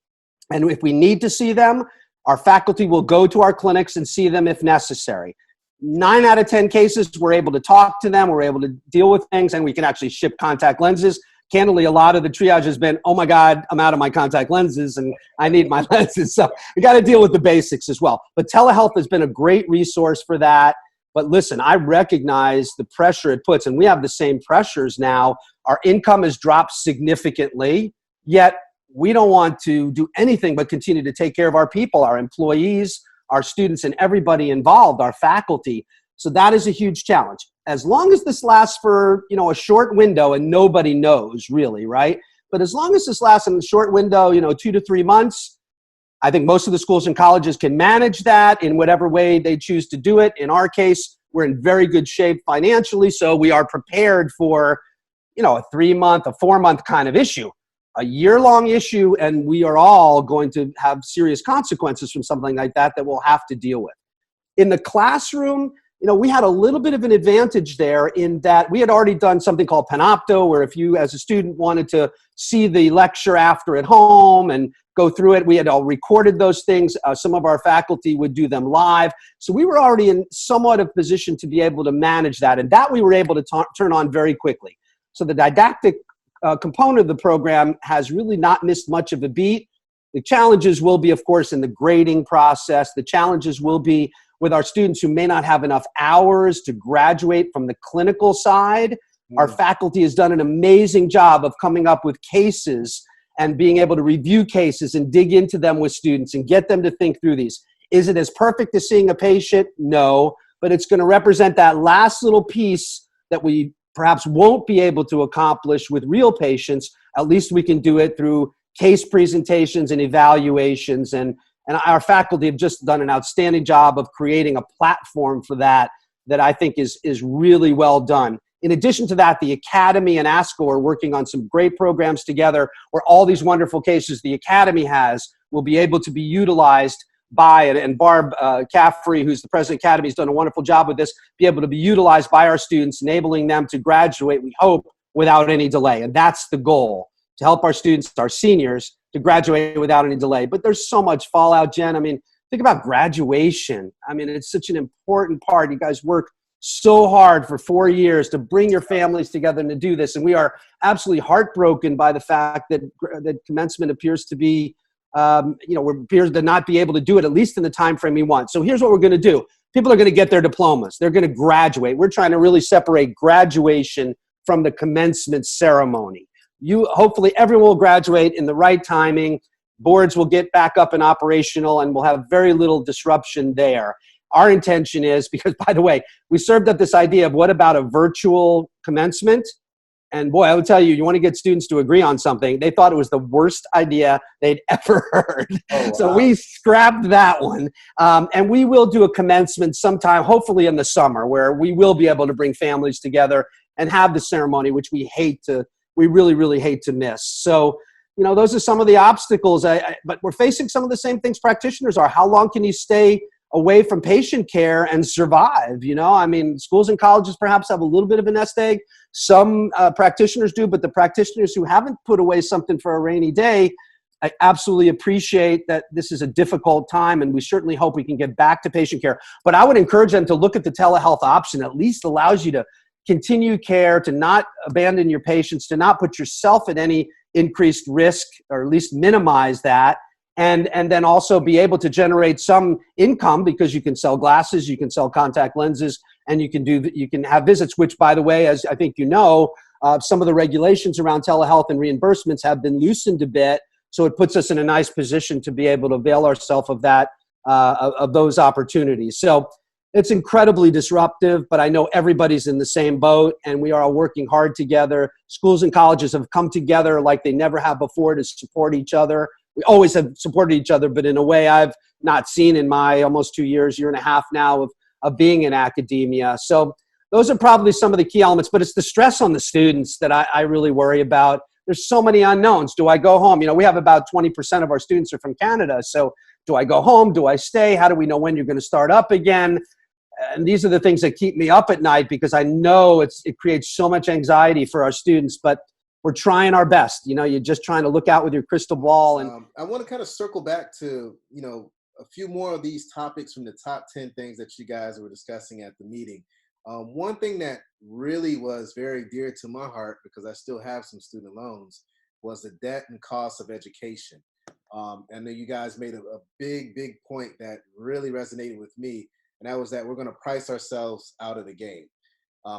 And if we need to see them, our faculty will go to our clinics and see them if necessary. 9 out of 10 cases, we're able to talk to them. We're able to deal with things, and we can actually ship contact lenses. Candidly, a lot of the triage has been, oh my God, I'm out of my contact lenses and I need my lenses. So we got to deal with the basics as well. But telehealth has been a great resource for that. But listen, I recognize the pressure it puts, and we have the same pressures now. Our income has dropped significantly, yet we don't want to do anything but continue to take care of our people, our employees, our students, and everybody involved, our faculty. So that is a huge challenge. As long as this lasts for, a short window, and nobody knows really, right? But as long as this lasts in a short window, 2 to 3 months, I think most of the schools and colleges can manage that in whatever way they choose to do it. In our case, we're in very good shape financially, so we are prepared for, a 3-month, a 4-month kind of issue. A year-long issue, and we are all going to have serious consequences from something like that we'll have to deal with. In the classroom, we had a little bit of an advantage there in that we had already done something called Panopto, where if you as a student wanted to see the lecture after at home and go through it, we had all recorded those things. Some of our faculty would do them live. So we were already in somewhat of a position to be able to manage that. And that we were able to turn on very quickly. So the didactic component of the program has really not missed much of a beat. The challenges will be, of course, in the grading process. The challenges will be with our students who may not have enough hours to graduate from the clinical side. Our faculty has done an amazing job of coming up with cases and being able to review cases and dig into them with students and get them to think through these. Is it as perfect as seeing a patient? No, but it's going to represent that last little piece that we perhaps won't be able to accomplish with real patients. At least we can do it through case presentations and evaluations, and our faculty have just done an outstanding job of creating a platform for that I think is really well done. In addition to that, the Academy and ASCO are working on some great programs together where all these wonderful cases the Academy has will be able to be utilized by, and Barb Caffrey, who's the president of the Academy, has done a wonderful job with this, be able to be utilized by our students, enabling them to graduate, we hope, without any delay. And that's the goal, to help our students, our seniors, to graduate without any delay. But there's so much fallout, Jen. I mean, think about graduation. I mean, it's such an important part. You guys work so hard for 4 years to bring your families together and to do this. And we are absolutely heartbroken by the fact that commencement appears to be, appears to not be able to do it, at least in the time frame we want. So here's what we're going to do. People are going to get their diplomas. They're going to graduate. We're trying to really separate graduation from the commencement ceremony. Hopefully everyone will graduate in the right timing. Boards will get back up and operational, and we'll have very little disruption there. Our intention is, because by the way, we served up this idea of what about a virtual commencement? And boy, I would tell you, you want to get students to agree on something. They thought it was the worst idea they'd ever heard. Oh, wow. So we scrapped that one. And we will do a commencement sometime, hopefully in the summer, where we will be able to bring families together and have the ceremony, which we really, really hate to miss. So, those are some of the obstacles, but we're facing some of the same things practitioners are. How long can you stay away from patient care and survive. I mean, schools and colleges perhaps have a little bit of a nest egg. Some practitioners do, but the practitioners who haven't put away something for a rainy day, I absolutely appreciate that this is a difficult time, and we certainly hope we can get back to patient care. But I would encourage them to look at the telehealth option. At least allows you to continue care, to not abandon your patients, to not put yourself at any increased risk, or at least minimize that. And then also be able to generate some income, because you can sell glasses, you can sell contact lenses, and you can have visits, which, by the way, as I think some of the regulations around telehealth and reimbursements have been loosened a bit. So it puts us in a nice position to be able to avail ourselves of that, of those opportunities. So it's incredibly disruptive, but I know everybody's in the same boat, and we are all working hard together. Schools and colleges have come together like they never have before to support each other. We always have supported each other, but in a way I've not seen in my almost 2 years, year and a half now of being in academia. So those are probably some of the key elements, but it's the stress on the students that I really worry about. There's so many unknowns. Do I go home? We have about 20% of our students are from Canada. So do I go home? Do I stay? How do we know when you're going to start up again? And these are the things that keep me up at night, because I know it creates so much anxiety for our students, but we're trying our best. You're just trying to look out with your crystal ball. And I want to kind of circle back to, a few more of these topics from the top 10 things that you guys were discussing at the meeting. One thing that really was very dear to my heart, because I still have some student loans, was the debt and cost of education. And then you guys made a big point that really resonated with me, and that was that we're going to price ourselves out of the game.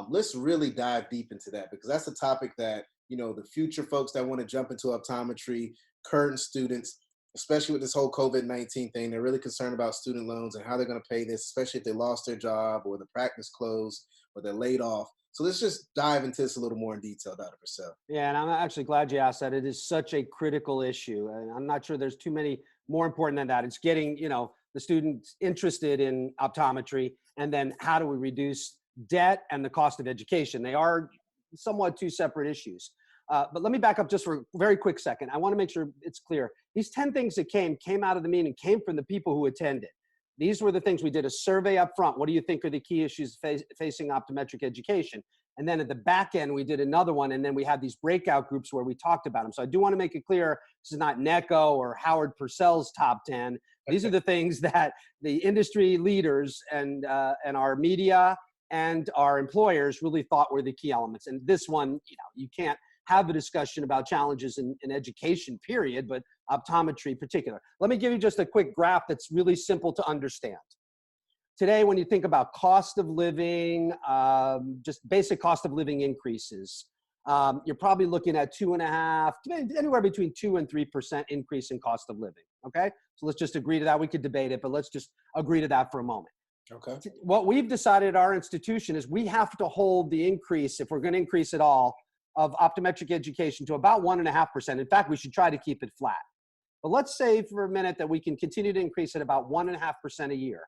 Let's really dive deep into that, because that's a topic that, the future folks that want to jump into optometry, current students, especially with this whole COVID-19 thing, they're really concerned about student loans and how they're going to pay this, especially if they lost their job or the practice closed or they're laid off. So let's just dive into this a little more in detail, Dr. Purcell. Yeah, and I'm actually glad you asked that. It is such a critical issue, and I'm not sure there's too many more important than that. It's getting, the students interested in optometry, and then how do we reduce debt and the cost of education? They are somewhat two separate issues. But let me back up just for a very quick second. I want to make sure it's clear. These 10 things that came out of the meeting, came from the people who attended. These were the things. We did a survey up front. What do you think are the key issues facing optometric education? And then at the back end, we did another one, and then we had these breakout groups where we talked about them. So I do want to make it clear, this is not NECO or Howard Purcell's top 10. These are the things that the industry leaders and our media and our employers really thought were the key elements. And this one, you can't have a discussion about challenges in education, period, but optometry in particular. Let me give you just a quick graph that's really simple to understand. Today, when you think about cost of living, just basic cost of living increases, you're probably looking at 2.5%, anywhere between 2 and 3% increase in cost of living, okay? So let's just agree to that. We could debate it, but let's just agree to that for a moment. Okay. What we've decided at our institution is we have to hold the increase, if we're going to increase at all, of optometric education to about 1.5%. In fact, we should try to keep it flat. But let's say for a minute that we can continue to increase at about 1.5% a year.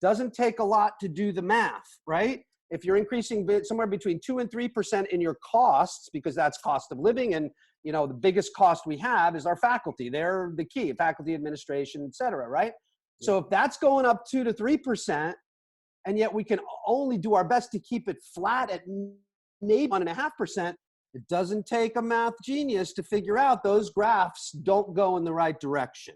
Doesn't take a lot to do the math, right? If you're increasing somewhere between 2 and 3% in your costs, because that's cost of living, and the biggest cost we have is our faculty. They're the key, faculty administration, et cetera, right? Yeah. So if that's going up 2 to 3%, and yet we can only do our best to keep it flat at maybe 1.5%, it doesn't take a math genius to figure out those graphs don't go in the right direction.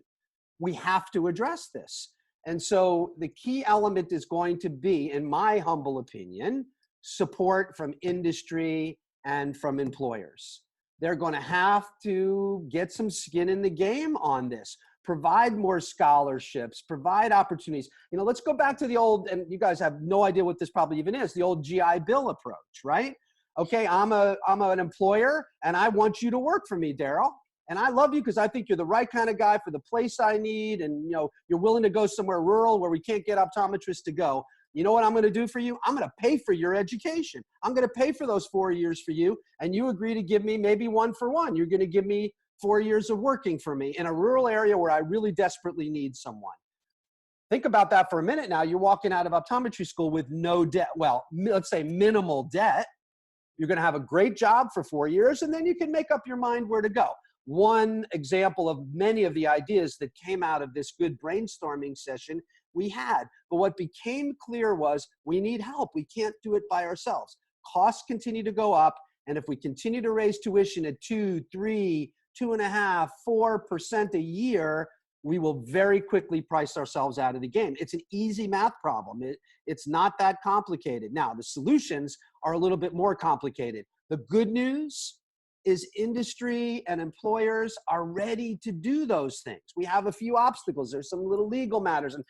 We have to address this. And so the key element is going to be, in my humble opinion, support from industry and from employers. They're going to have to get some skin in the game on this, provide more scholarships, provide opportunities. Let's go back to the old, and you guys have no idea what this probably even is, the old GI Bill approach, right? Okay, I'm an employer, and I want you to work for me, Daryl. And I love you because I think you're the right kind of guy for the place I need, and you're willing to go somewhere rural where we can't get optometrists to go. You know what I'm going to do for you? I'm going to pay for your education. I'm going to pay for those 4 years for you, and you agree to give me maybe 1 for 1. You're going to give me 4 years of working for me in a rural area where I really desperately need someone. Think about that for a minute now. You're walking out of optometry school with no debt. Well, let's say minimal debt. You're going to have a great job for 4 years, and then you can make up your mind where to go. One example of many of the ideas that came out of this good brainstorming session we had. But what became clear was we need help. We can't do it by ourselves. Costs continue to go up. And if we continue to raise tuition at 2, 3, 2.5%, 4% a year, we will very quickly price ourselves out of the game. It's an easy math problem. It's not that complicated. Now, the solutions are a little bit more complicated. The good news is industry and employers are ready to do those things. We have a few obstacles. There's some little legal matters. And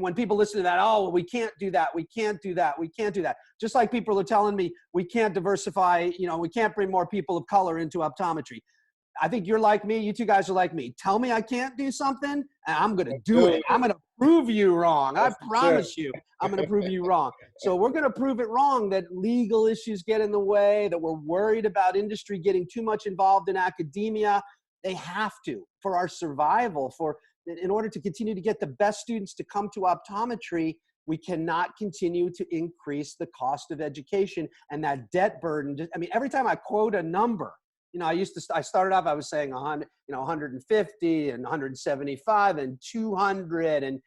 when people listen to that, oh, well, we can't do that, we can't do that, we can't do that. Just like people are telling me we can't diversify, we can't bring more people of color into optometry. I think you're like me. You two guys are like me. Tell me I can't do something, and I'm going to do it. I'm going to prove you wrong. I promise you, I'm going to prove you wrong. So we're going to prove it wrong that legal issues get in the way, that we're worried about industry getting too much involved in academia. They have to, for our survival, in order to continue to get the best students to come to optometry. We cannot continue to increase the cost of education and that debt burden. I mean, every time I quote a number, I started off, I was saying 100, 150 and 175 and 200 and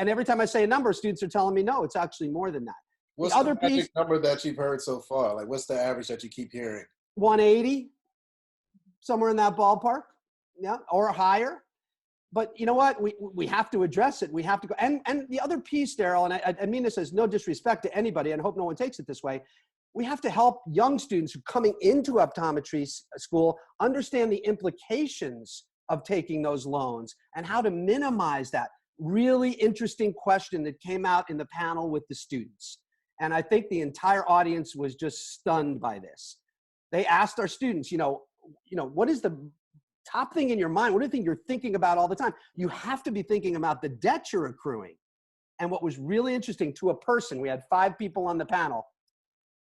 every time I say a number, students are telling me, no, it's actually more than that. What's the magic number that you've heard so far? Like, what's the average that you keep hearing? 180, somewhere in that ballpark, yeah, or higher. But you know what? We have to address it. We have to go. And the other piece, Daryl, and I mean this as no disrespect to anybody, and I hope no one takes it this way. We have to help young students who are coming into optometry school understand the implications of taking those loans and how to minimize that. Really interesting question that came out in the panel with the students. And I think the entire audience was just stunned by this. They asked our students, what is the top thing in your mind? What do you think you're thinking about all the time? You have to be thinking about the debt you're accruing. And what was really interesting to a person, we had 5 people on the panel,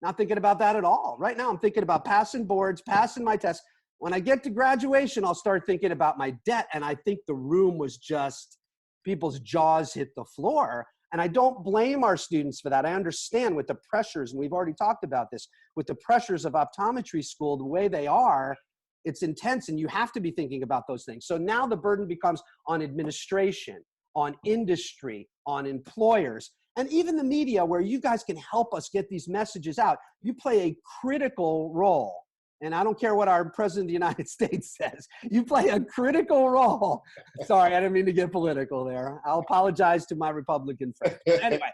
not thinking about that at all. Right now, I'm thinking about passing boards, passing my tests. When I get to graduation, I'll start thinking about my debt. And I think the room was just, people's jaws hit the floor. And I don't blame our students for that. I understand with the pressures, and we've already talked about this, with the pressures of optometry school, the way they are, it's intense, and you have to be thinking about those things. So now the burden becomes on administration, on industry, on employers, and even the media, where you guys can help us get these messages out. You play a critical role. And I don't care what our president of the United States says. You play a critical role. Sorry, I didn't mean to get political there. I'll apologize to my Republican friends. Anyway,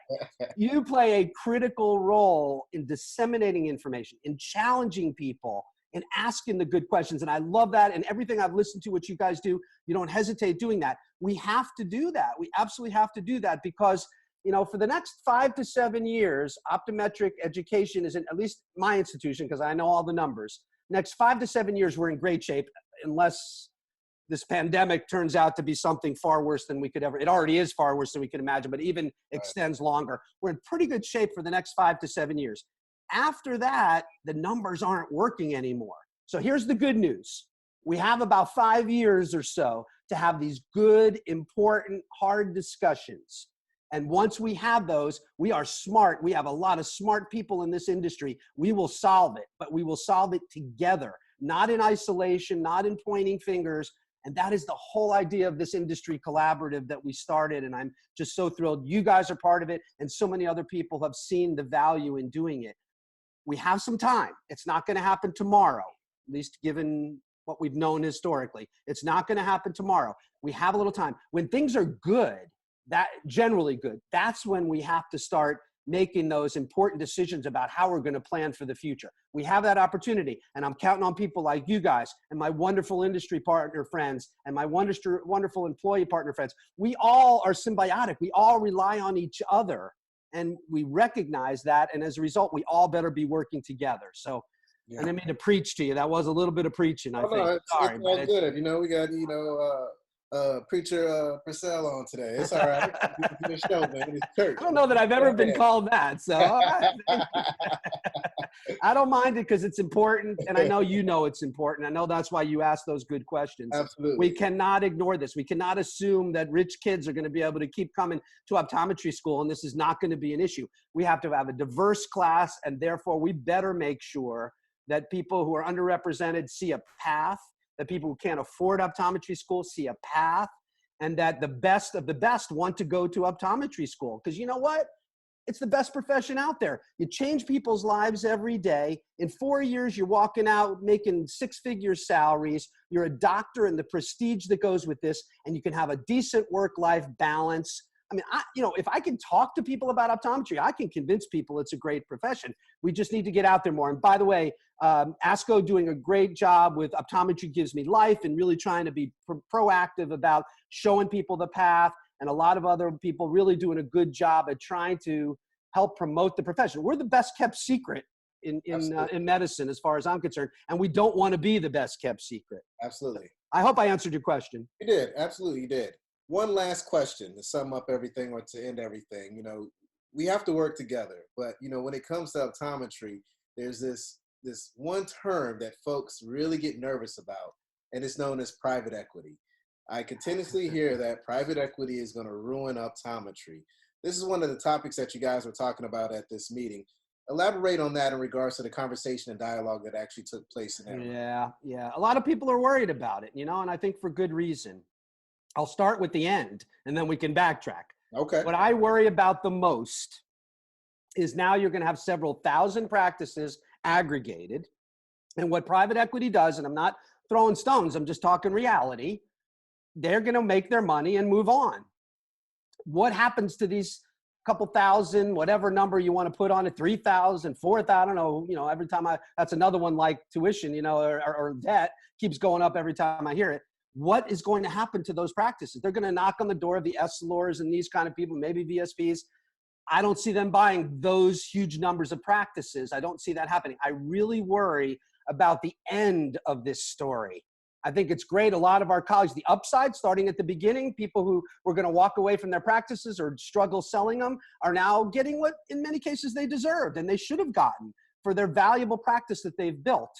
you play a critical role in disseminating information, in challenging people, in asking the good questions. And I love that. And everything I've listened to what you guys do, you don't hesitate doing that. We have to do that. We absolutely have to do that because for the next 5 to 7 years, optometric education is in, at least my institution, because I know all the numbers, next 5 to 7 years, we're in great shape unless this pandemic turns out to be something far worse than we could ever, it already is far worse than we could imagine, but even extends longer. We're in pretty good shape for the next 5 to 7 years. After that, the numbers aren't working anymore. So here's the good news. We have about 5 years or so to have these good, important, hard discussions. And once we have those, we are smart. We have a lot of smart people in this industry. We will solve it, but we will solve it together, not in isolation, not in pointing fingers. And that is the whole idea of this industry collaborative that we started. And I'm just so thrilled you guys are part of it. And so many other people have seen the value in doing it. We have some time. It's not going to happen tomorrow, at least given what we've known historically. It's not going to happen tomorrow. We have a little time. When things are good, that generally good, that's when we have to start making those important decisions about how we're going to plan for the future. We have that opportunity, and I'm counting on people like you guys and my wonderful industry partner friends and my wonderful employee partner friends. We all are symbiotic. We all rely on each other, and we recognize that, and as a result, we all better be working together. So I didn't mean to preach to you. That was a little bit of preaching, I think. No, Sorry, it's all good. We got, Preacher Purcell on today. It's all right. It's show, man. It's church. I don't know that I've ever been called that, so I don't mind it because it's important, and I know it's important. I know that's why you ask those good questions. Absolutely. We cannot ignore this. We cannot assume that rich kids are going to be able to keep coming to optometry school, and this is not going to be an issue. We have to have a diverse class, and therefore we better make sure that people who are underrepresented see a path, that people who can't afford optometry school see a path, and that the best of the best want to go to optometry school. Because you know what? It's the best profession out there. You change people's lives every day. In 4 years, you're walking out making six-figure salaries. You're a doctor and the prestige that goes with this, and you can have a decent work-life balance. I mean, if I can talk to people about optometry, I can convince people it's a great profession. We just need to get out there more. And by the way, ASCO doing a great job with Optometry Gives Me Life and really trying to be proactive about showing people the path. And a lot of other people really doing a good job at trying to help promote the profession. We're the best kept secret in medicine, as far as I'm concerned, and we don't want to be the best kept secret. Absolutely. I hope I answered your question. You did. Absolutely, you did. One last question to sum up everything or to end everything. We have to work together, but when it comes to optometry, there's this one term that folks really get nervous about, and it's known as private equity. I continuously hear that private equity is going to ruin optometry. This is one of the topics that you guys were talking about at this meeting. Elaborate on that in regards to the conversation and dialogue that actually took place in that room. Yeah. A lot of people are worried about it, and I think for good reason. I'll start with the end, and then we can backtrack. Okay. What I worry about the most is now you're going to have several thousand practices aggregated. And what private equity does, and I'm not throwing stones, I'm just talking reality, they're going to make their money and move on. What happens to these couple thousand, whatever number you want to put on it, 3,000, 4,000, I don't know, every time that's another one like tuition, or debt keeps going up every time I hear it. What is going to happen to those practices? They're going to knock on the door of the Essilors and these kind of people, maybe VSPs. I don't see them buying those huge numbers of practices. I don't see that happening. I really worry about the end of this story. I think it's great. A lot of our colleagues, the upside, starting at the beginning, people who were going to walk away from their practices or struggle selling them are now getting what in many cases they deserved and they should have gotten for their valuable practice that they've built.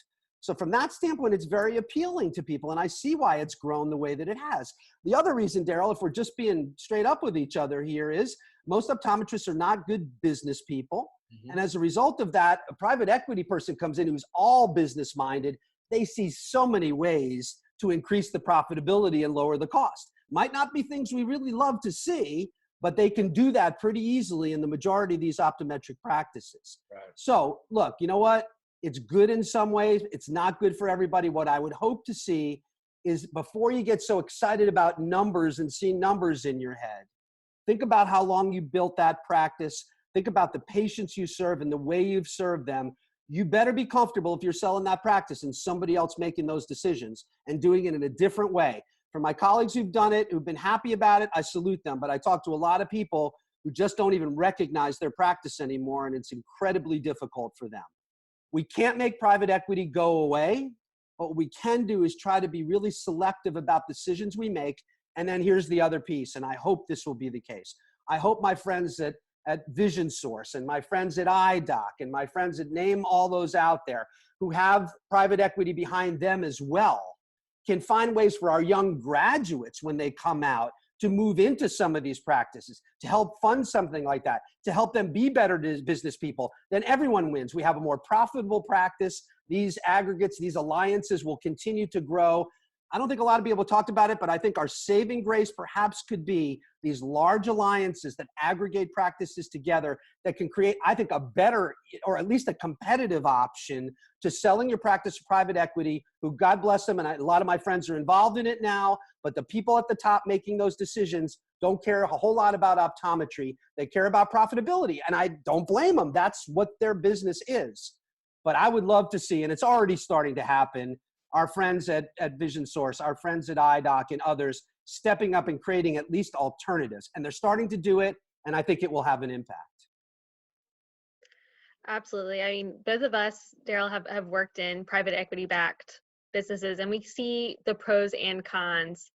So from that standpoint, it's very appealing to people, and I see why it's grown the way that it has. The other reason, Daryl, if we're just being straight up with each other here, is most optometrists are not good business people. Mm-hmm. And as a result of that, a private equity person comes in who's all business-minded. They see so many ways to increase the profitability and lower the cost. Might not be things we really love to see, but they can do that pretty easily in the majority of these optometric practices. Right. So look, you know what? It's good in some ways. It's not good for everybody. What I would hope to see is before you get so excited about numbers and seeing numbers in your head, think about how long you built that practice. Think about the patients you serve and the way you've served them. You better be comfortable if you're selling that practice and somebody else making those decisions and doing it in a different way. For my colleagues who've done it, who've been happy about it, I salute them. But I talk to a lot of people who just don't even recognize their practice anymore, and it's incredibly difficult for them. We can't make private equity go away. What we can do is try to be really selective about decisions we make. And then here's the other piece, and I hope this will be the case. I hope my friends at Vision Source and my friends at iDoc and my friends at name all those out there who have private equity behind them as well can find ways for our young graduates when they come out to move into some of these practices, to help fund something like that, to help them be better business people. Then everyone wins. We have a more profitable practice. These aggregates, these alliances will continue to grow. I don't think a lot of people talked about it, but I think our saving grace perhaps could be these large alliances that aggregate practices together that can create, I think, a better or at least a competitive option to selling your practice to private equity, who, God bless them, and a lot of my friends are involved in it now, but the people at the top making those decisions don't care a whole lot about optometry. They care about profitability, and I don't blame them. That's what their business is. But I would love to see, and it's already starting to happen, our friends at Vision Source, our friends at iDoc and others stepping up and creating at least alternatives. And they're starting to do it, and I think it will have an impact. Absolutely. I mean, both of us, Daryl, have worked in private equity-backed businesses, and we see the pros and cons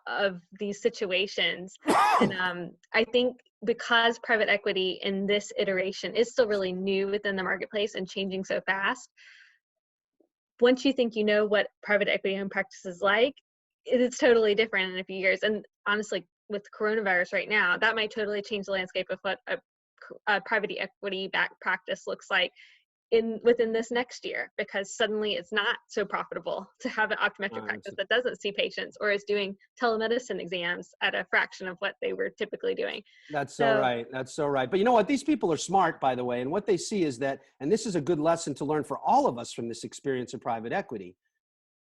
of these situations. And I think because private equity in this iteration is still really new within the marketplace and changing so fast, once you think you know what private equity owned practice is like, it's totally different in a few years. And honestly, with coronavirus right now, that might totally change the landscape of what a private equity backed practice looks like within this next year, because suddenly it's not so profitable to have an optometric practice that doesn't see patients or is doing telemedicine exams at a fraction of what they were typically doing. That's so right. That's so right. But you know what? These people are smart, by the way. And what they see is that, and this is a good lesson to learn for all of us from this experience of private equity,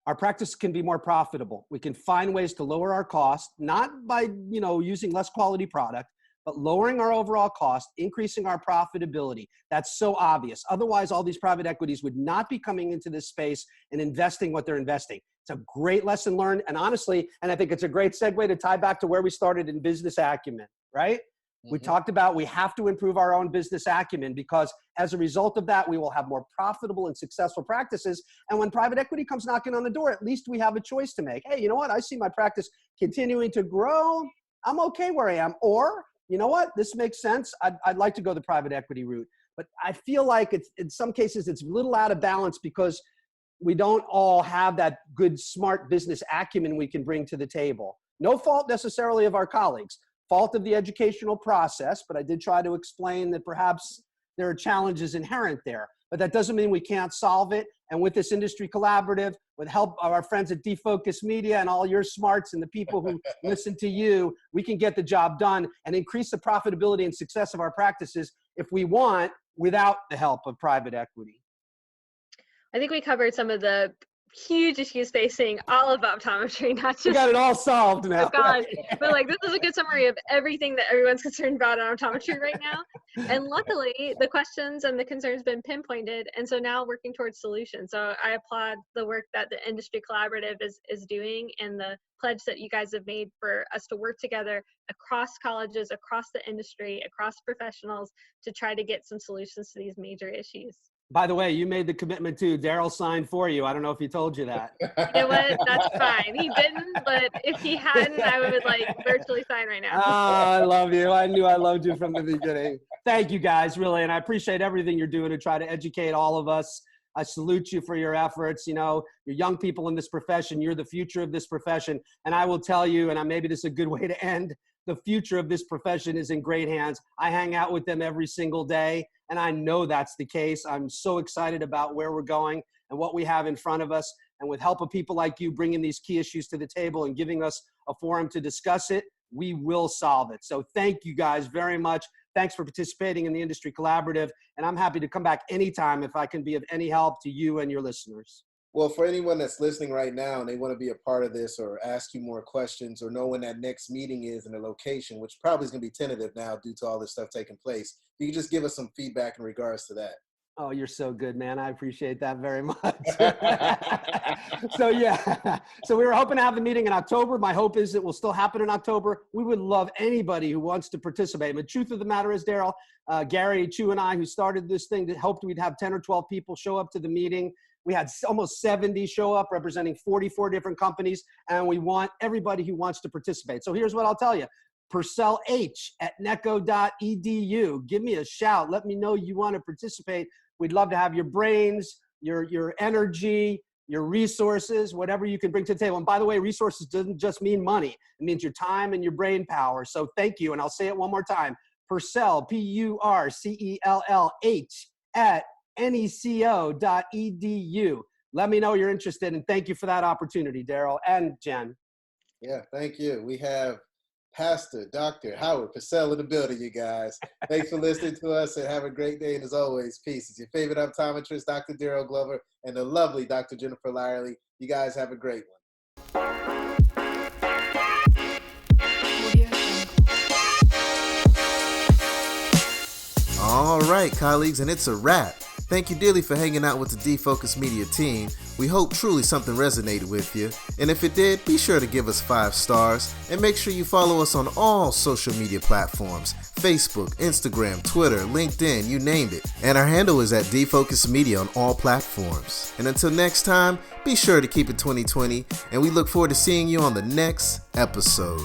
our practice can be more profitable. We can find ways to lower our cost, not by, using less quality product, but lowering our overall cost, increasing our profitability. That's so obvious. Otherwise, all these private equities would not be coming into this space and investing what they're investing. It's a great lesson learned. And honestly, and I think it's a great segue to tie back to where we started in business acumen, right? We talked about we have to improve our own business acumen, because as a result of that, we will have more profitable and successful practices. And when private equity comes knocking on the door, at least we have a choice to make. Hey, you know what? I see my practice continuing to grow. I'm okay where I am. Or, you know what? This makes sense. I'd like to go the private equity route. But I feel like it's, in some cases, it's a little out of balance, because we don't all have that good, smart business acumen we can bring to the table. No fault necessarily of our colleagues. Fault of the educational process, but I did try to explain that perhaps there are challenges inherent there, but that doesn't mean we can't solve it. And with this industry collaborative, with help of our friends at Defocus Media and all your smarts and the people who listen to you, we can get the job done and increase the profitability and success of our practices if we want, without the help of private equity. I think we covered some of the huge issues facing all of optometry, not just— We got it all solved now. Oh God. But this is a good summary of everything that everyone's concerned about in optometry right now. And luckily, the questions and the concerns have been pinpointed, and so now working towards solutions. So I applaud the work that the industry collaborative is doing, and the pledge that you guys have made for us to work together across colleges, across the industry, across professionals, to try to get some solutions to these major issues. By the way, you made the commitment too. Daryl signed for you. I don't know if he told you that. You know what? That's fine. He didn't, but if he hadn't, I would virtually sign right now. I love you. I knew I loved you from the beginning. Thank you guys, really. And I appreciate everything you're doing to try to educate all of us. I salute you for your efforts. You're young people in this profession. You're the future of this profession. And I will tell you, and maybe this is a good way to end, the future of this profession is in great hands. I hang out with them every single day, and I know that's the case. I'm so excited about where we're going and what we have in front of us. And with help of people like you bringing these key issues to the table and giving us a forum to discuss it, we will solve it. So thank you guys very much. Thanks for participating in the Industry Collaborative. And I'm happy to come back anytime if I can be of any help to you and your listeners. Well, for anyone that's listening right now and they want to be a part of this or ask you more questions or know when that next meeting is and the location, which probably is going to be tentative now due to all this stuff taking place, you can just give us some feedback in regards to that. Oh, you're so good, man. I appreciate that very much. So we were hoping to have the meeting in October. My hope is it will still happen in October. We would love anybody who wants to participate. But the truth of the matter is, Daryl, Gary, Chu, and I, who started this thing, hoped we'd have 10 or 12 people show up to the meeting. We had almost 70 show up, representing 44 different companies, and we want everybody who wants to participate. So here's what I'll tell you. Purcell h@neco.edu. Give me a shout. Let me know you want to participate. We'd love to have your brains, your energy, your resources, whatever you can bring to the table. And by the way, resources doesn't just mean money. It means your time and your brain power. So thank you. And I'll say it one more time. Purcell, Purcell, @neco.edu. Let me know you're interested, and thank you for that opportunity, Daryl and Jen. Yeah, thank you. We have Pastor Dr. Howard Purcell in the building, you guys. Thanks for listening to us, and have a great day. And as always, peace. It's your favorite optometrist, Dr. Daryl Glover, and the lovely Dr. Jennifer Lyerly. You guys have a great one. All right, colleagues, and it's a wrap. Thank you dearly for hanging out with the Defocus Media team. We hope truly something resonated with you. And if it did, be sure to give us 5 stars. And make sure you follow us on all social media platforms. Facebook, Instagram, Twitter, LinkedIn, you named it. And our handle is at Defocus Media on all platforms. And until next time, be sure to keep it 2020. And we look forward to seeing you on the next episode.